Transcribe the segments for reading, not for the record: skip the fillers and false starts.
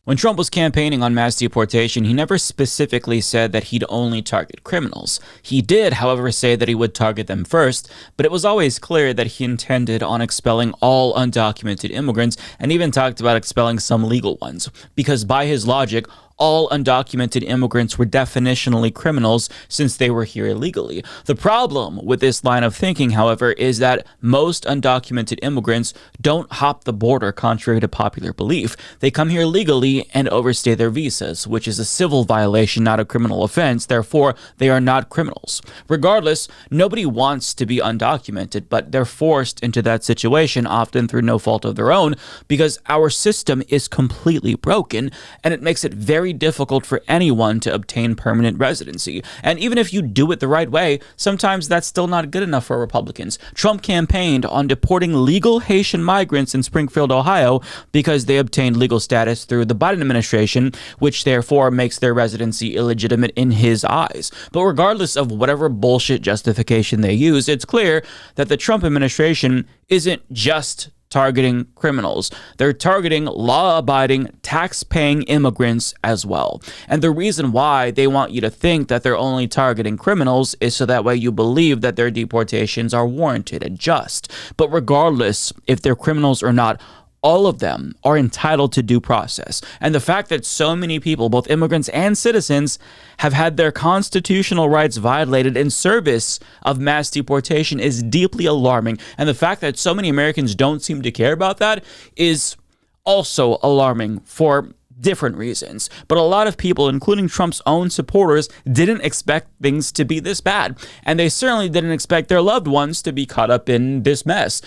When Trump was campaigning on mass deportation, he never specifically said that he'd only target criminals. He did, however, say that he would target them first, but it was always clear that he intended on expelling all undocumented immigrants and even talked about expelling some legal ones, because by his logic, all undocumented immigrants were definitionally criminals since they were here illegally. The problem with this line of thinking, however, is that most undocumented immigrants don't hop the border contrary to popular belief. They come here legally and overstay their visas, which is a civil violation, not a criminal offense. Therefore, they are not criminals. Regardless, nobody wants to be undocumented, but they're forced into that situation, often through no fault of their own, because our system is completely broken, and it makes it very difficult for anyone to obtain permanent residency. And even if you do it the right way, sometimes that's still not good enough for Republicans. Trump campaigned on deporting legal Haitian migrants in Springfield, Ohio, because they obtained legal status through the Biden administration, which therefore makes their residency illegitimate in his eyes. But regardless of whatever bullshit justification they use, it's clear that the Trump administration isn't just targeting criminals. They're targeting law-abiding, tax-paying immigrants as well. And the reason why they want you to think that they're only targeting criminals is so that way you believe that their deportations are warranted and just. But regardless if they're criminals or not, all of them are entitled to due process. And the fact that so many people, both immigrants and citizens, have had their constitutional rights violated in service of mass deportation is deeply alarming. And the fact that so many Americans don't seem to care about that is also alarming for different reasons. But a lot of people, including Trump's own supporters, didn't expect things to be this bad. And they certainly didn't expect their loved ones to be caught up in this mess.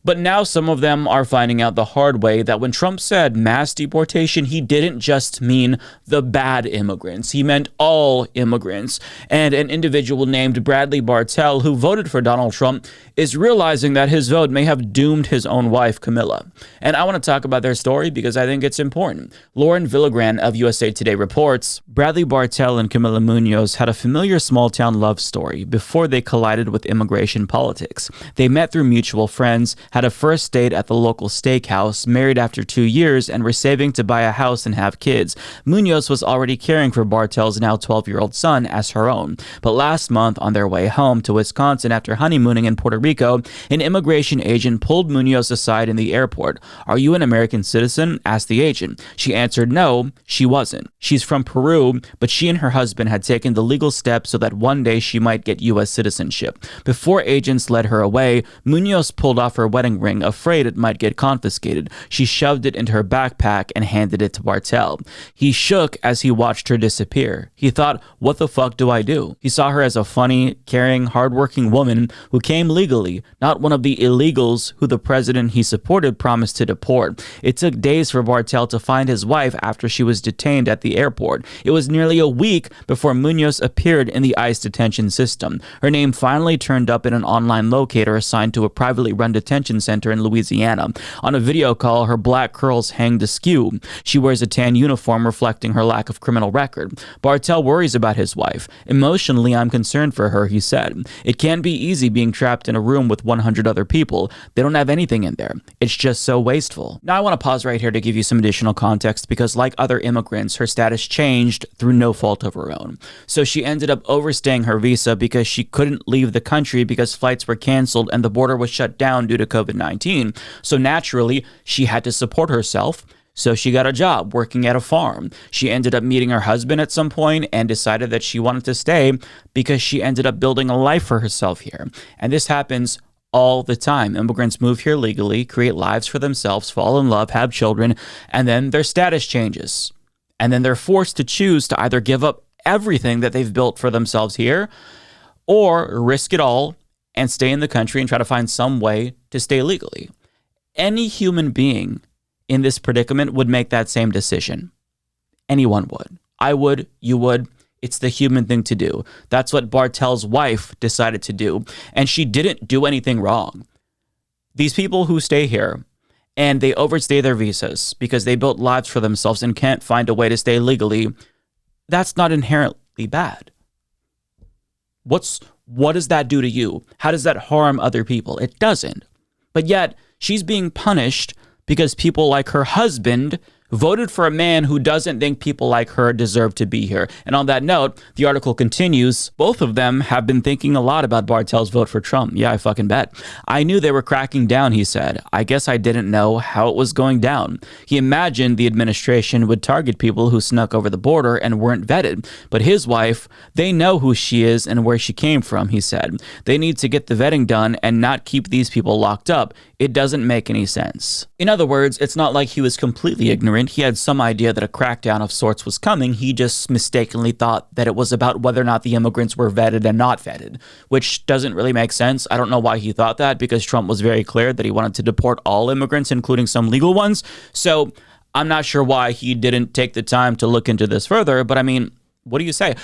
But now some of them are finding out the hard way that when Trump said mass deportation, he didn't just mean the bad immigrants. He meant all immigrants. And an individual named Bradley Bartell, who voted for Donald Trump, is realizing that his vote may have doomed his own wife, Camilla. And I want to talk about their story because I think it's important. Lauren Villagran of USA Today reports, Bradley Bartell and Camilla Muñoz had a familiar small-town love story before they collided with immigration politics. They met through mutual friends, had a first date at the local steakhouse, married after 2 years, and were saving to buy a house and have kids. Muñoz was already caring for Bartell's now 12-year-old son as her own. But last month, on their way home to Wisconsin after honeymooning in Puerto Rico, an immigration agent pulled Muñoz aside in the airport. "Are you an American citizen?" asked the agent. She answered no, she wasn't. She's from Peru, but she and her husband had taken the legal steps so that one day she might get U.S. citizenship. Before agents led her away, Muñoz pulled off her wedding ring, afraid it might get confiscated. She shoved it into her backpack and handed it to Bartell. He shook as he watched her disappear. He thought, what the fuck do I do? He saw her as a funny, caring, hardworking woman who came legally, not one of the illegals who the president he supported promised to deport. It took days for Bartell to find his wife after she was detained at the airport. It was nearly a week before Muñoz appeared in the ICE detention system. Her name finally turned up in an online locator assigned to a privately run detention center in Louisiana. On a video call, her black curls hanged askew. She wears a tan uniform reflecting her lack of criminal record. Bartell worries about his wife. "Emotionally, I'm concerned for her," he said. "It can't be easy being trapped in a room with 100 other people. They don't have anything in there. It's just so wasteful." Now, I want to pause right here to give you some additional context because, like other immigrants, her status changed through no fault of her own. So she ended up overstaying her visa because she couldn't leave the country because flights were canceled and the border was shut down due to COVID-19. So naturally, she had to support herself. So she got a job working at a farm. She ended up meeting her husband at some point and decided that she wanted to stay because she ended up building a life for herself here. And this happens all the time. Immigrants move here legally, create lives for themselves, fall in love, have children, and then their status changes. And then they're forced to choose to either give up everything that they've built for themselves here or risk it all and stay in the country and try to find some way to stay legally. Any human being in this predicament would make that same decision. Anyone would. I would, you would. It's the human thing to do. That's what Bartell's wife decided to do. And she didn't do anything wrong. These people who stay here and they overstay their visas because they built lives for themselves and can't find a way to stay legally, that's not inherently bad. What does that do to you? How does that harm other people? It doesn't. But yet, she's being punished because people like her husband, voted for a man who doesn't think people like her deserve to be here. And on that note, the article continues, both of them have been thinking a lot about Bartell's vote for Trump. Yeah, I fucking bet. I knew they were cracking down, he said. I guess I didn't know how it was going down. He imagined the administration would target people who snuck over the border and weren't vetted. But his wife, they know who she is and where she came from, he said. They need to get the vetting done and not keep these people locked up. It doesn't make any sense. In other words, it's not like he was completely ignorant. He had some idea that a crackdown of sorts was coming. He just mistakenly thought that it was about whether or not the immigrants were vetted and not vetted, which doesn't really make sense. I don't know why he thought that, because Trump was very clear that he wanted to deport all immigrants, including some legal ones. So I'm not sure why he didn't take the time to look into this further. But I mean, what do you say?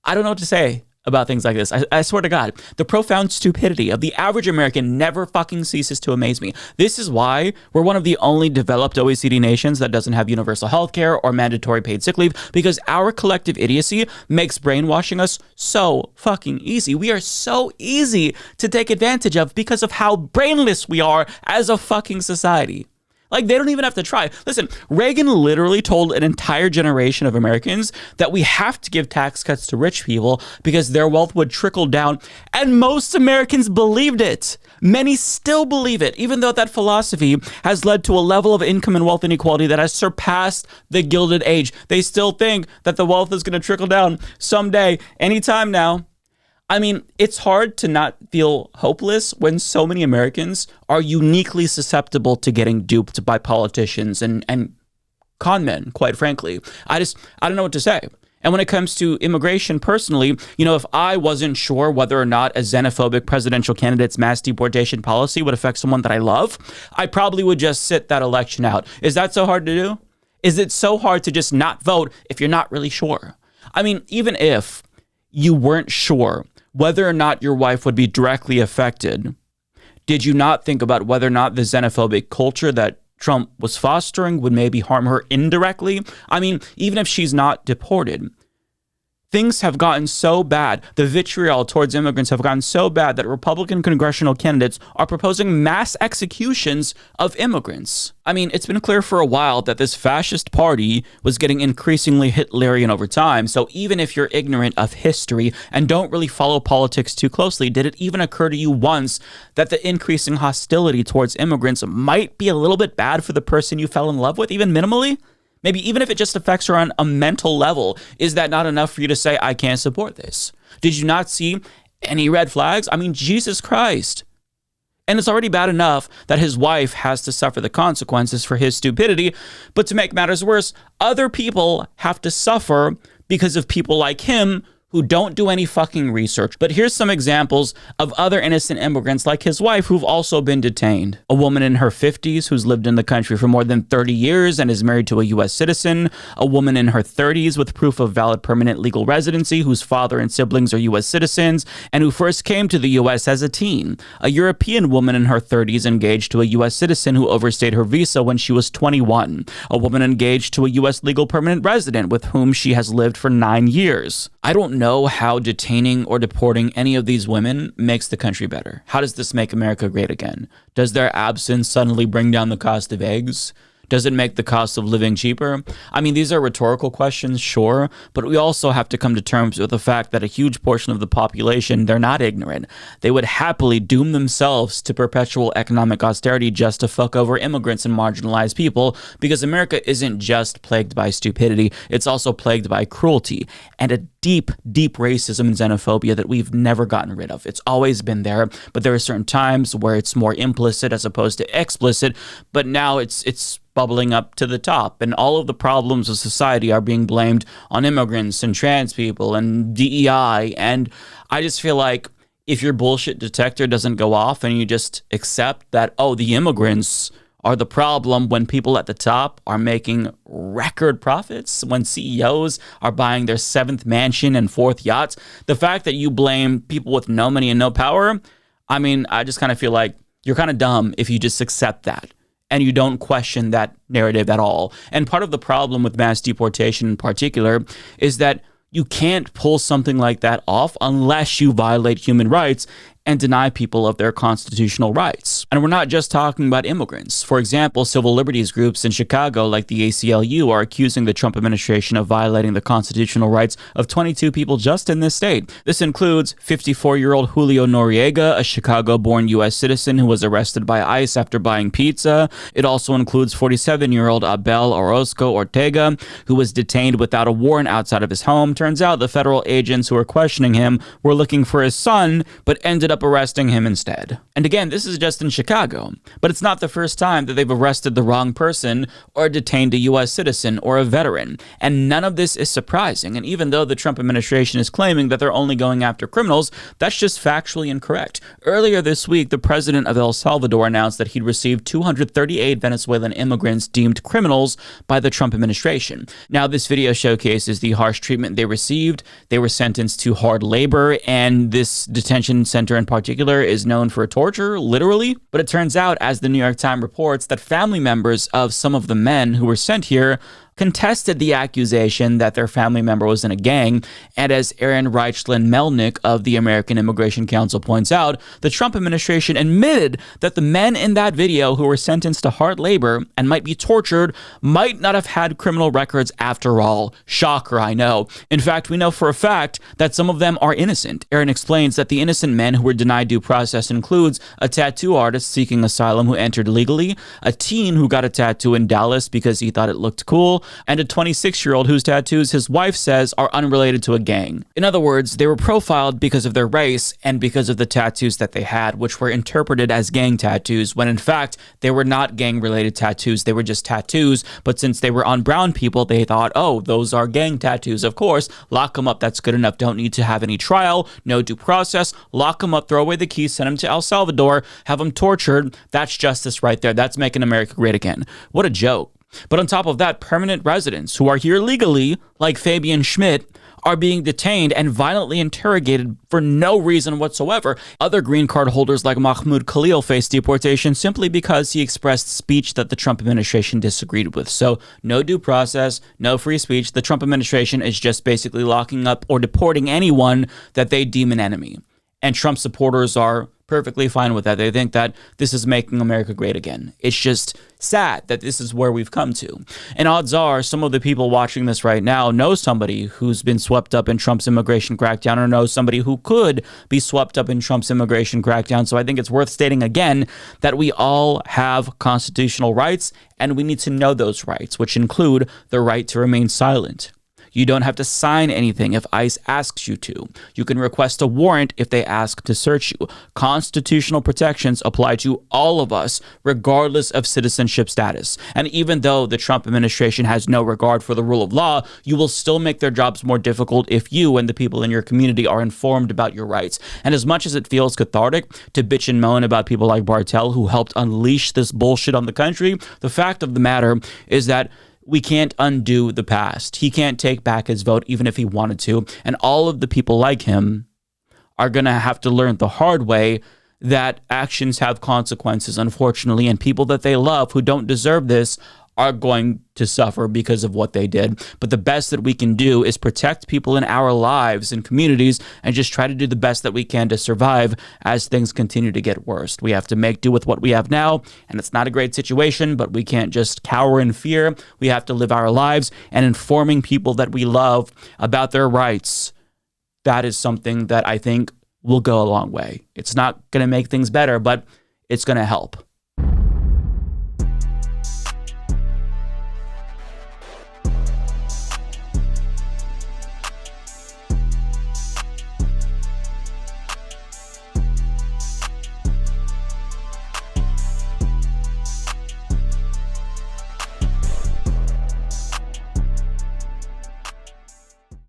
I don't know what to say about things like this. I swear to God, the profound stupidity of the average American never fucking ceases to amaze me. This is why we're one of the only developed OECD nations that doesn't have universal health care or mandatory paid sick leave, because our collective idiocy makes brainwashing us so fucking easy. We are so easy to take advantage of because of how brainless we are as a fucking society. Like, they don't even have to try. Listen, Reagan literally told an entire generation of Americans that we have to give tax cuts to rich people because their wealth would trickle down. And most Americans believed it. Many still believe it, even though that philosophy has led to a level of income and wealth inequality that has surpassed the Gilded Age. They still think that the wealth is going to trickle down someday, anytime now. I mean, it's hard to not feel hopeless when so many Americans are uniquely susceptible to getting duped by politicians and con men, quite frankly. I don't know what to say. And when it comes to immigration personally, if I wasn't sure whether or not a xenophobic presidential candidate's mass deportation policy would affect someone that I love, I probably would just sit that election out. Is that so hard to do? Is it so hard to just not vote if you're not really sure? I mean, even if you weren't sure whether or not your wife would be directly affected, did you not think about whether or not the xenophobic culture that Trump was fostering would maybe harm her indirectly? I mean, even if she's not deported, things have gotten so bad, the vitriol towards immigrants have gotten so bad that Republican congressional candidates are proposing mass executions of immigrants. I mean, it's been clear for a while that this fascist party was getting increasingly Hitlerian over time. So even if you're ignorant of history and don't really follow politics too closely, did it even occur to you once that the increasing hostility towards immigrants might be a little bit bad for the person you fell in love with, even minimally? Maybe even if it just affects her on a mental level, is that not enough for you to say, I can't support this? Did you not see any red flags? I mean, Jesus Christ. And it's already bad enough that his wife has to suffer the consequences for his stupidity. But to make matters worse, other people have to suffer because of people like him who don't do any fucking research. But here's some examples of other innocent immigrants like his wife who've also been detained. A woman in her 50s who's lived in the country for more than 30 years and is married to a U.S. citizen. A woman in her 30s with proof of valid permanent legal residency whose father and siblings are U.S. citizens and who first came to the U.S. as a teen. A European woman in her 30s engaged to a U.S. citizen who overstayed her visa when she was 21. A woman engaged to a U.S. legal permanent resident with whom she has lived for 9 years. I don't know how detaining or deporting any of these women makes the country better. How does this make America great again? Does their absence suddenly bring down the cost of eggs? Does it make the cost of living cheaper? I mean, these are rhetorical questions, sure, but we also have to come to terms with the fact that a huge portion of the population, they're not ignorant. They would happily doom themselves to perpetual economic austerity just to fuck over immigrants and marginalized people, because America isn't just plagued by stupidity, it's also plagued by cruelty and a deep, deep racism and xenophobia that we've never gotten rid of. It's always been there, but there are certain times where it's more implicit as opposed to explicit, but now it's bubbling up to the top, and all of the problems of society are being blamed on immigrants and trans people and DEI, and I just feel like if your bullshit detector doesn't go off and you just accept that, oh, the immigrants are the problem when people at the top are making record profits, when CEOs are buying their 7th mansion and 4th yachts, the fact that you blame people with no money and no power, I mean, I just kind of feel like you're kind of dumb if you just accept that and you don't question that narrative at all. And part of the problem with mass deportation in particular is that you can't pull something like that off unless you violate human rights. and deny people of their constitutional rights. And we're not just talking about immigrants. For example, civil liberties groups in Chicago like the ACLU are accusing the Trump administration of violating the constitutional rights of 22 people just in this state. This includes 54-year-old Julio Noriega, a Chicago-born U.S. citizen who was arrested by ICE after buying pizza. It also includes 47-year-old Abel Orozco Ortega, who was detained without a warrant outside of his home. Turns out the federal agents who were questioning him were looking for his son, but ended up arresting him instead. And again, this is just in Chicago, but it's not the first time that they've arrested the wrong person or detained a U.S. citizen or a veteran. And none of this is surprising. And even though the Trump administration is claiming that they're only going after criminals, that's just factually incorrect. Earlier this week, the president of El Salvador announced that he'd received 238 Venezuelan immigrants deemed criminals by the Trump administration. Now, this video showcases the harsh treatment they received. They were sentenced to hard labor, and this detention center in particular is known for torture, literally. But it turns out, as the New York Times reports, that family members of some of the men who were sent here contested the accusation that their family member was in a gang, and as Aaron Reichlin Melnick of the American Immigration Council points out, the Trump administration admitted that the men in that video who were sentenced to hard labor and might be tortured might not have had criminal records after all. Shocker, I know. In fact, we know for a fact that some of them are innocent. Aaron explains that the innocent men who were denied due process includes a tattoo artist seeking asylum who entered legally, a teen who got a tattoo in Dallas because he thought it looked cool, and a 26-year-old whose tattoos his wife says are unrelated to a gang. In other words, they were profiled because of their race and because of the tattoos that they had, which were interpreted as gang tattoos, when in fact, they were not gang-related tattoos, they were just tattoos, but since they were on brown people, they thought, oh, those are gang tattoos, of course, lock them up, that's good enough, don't need to have any trial, no due process, lock them up, throw away the keys, send them to El Salvador, have them tortured, that's justice right there, that's making America great again. What a joke. But on top of that, permanent residents who are here legally, like Fabian Schmidt, are being detained and violently interrogated for no reason whatsoever. Other green card holders like Mahmoud Khalil face deportation simply because he expressed speech that the Trump administration disagreed with. So no due process, no free speech. The Trump administration is just basically locking up or deporting anyone that they deem an enemy. And Trump supporters are perfectly fine with that. They think that this is making America great again. It's just sad that this is where we've come to. And odds are some of the people watching this right now know somebody who's been swept up in Trump's immigration crackdown or knows somebody who could be swept up in Trump's immigration crackdown. So I think it's worth stating again that we all have constitutional rights and we need to know those rights, which include the right to remain silent. You don't have to sign anything if ICE asks you to. You can request a warrant if they ask to search you. Constitutional protections apply to all of us, regardless of citizenship status. And even though the Trump administration has no regard for the rule of law, you will still make their jobs more difficult if you and the people in your community are informed about your rights. And as much as it feels cathartic to bitch and moan about people like Bartell who helped unleash this bullshit on the country, the fact of the matter is that we can't undo the past. He can't take back his vote even if he wanted to. And all of the people like him are going to have to learn the hard way that actions have consequences, unfortunately, and people that they love who don't deserve this are going to suffer because of what they did. But the best that we can do is protect people in our lives and communities and just try to do the best that we can to survive as things continue to get worse. We have to make do with what we have now, and it's not a great situation, but we can't just cower in fear. We have to live our lives, and informing people that we love about their rights, that is something that I think will go a long way. It's not going to make things better, but it's going to help.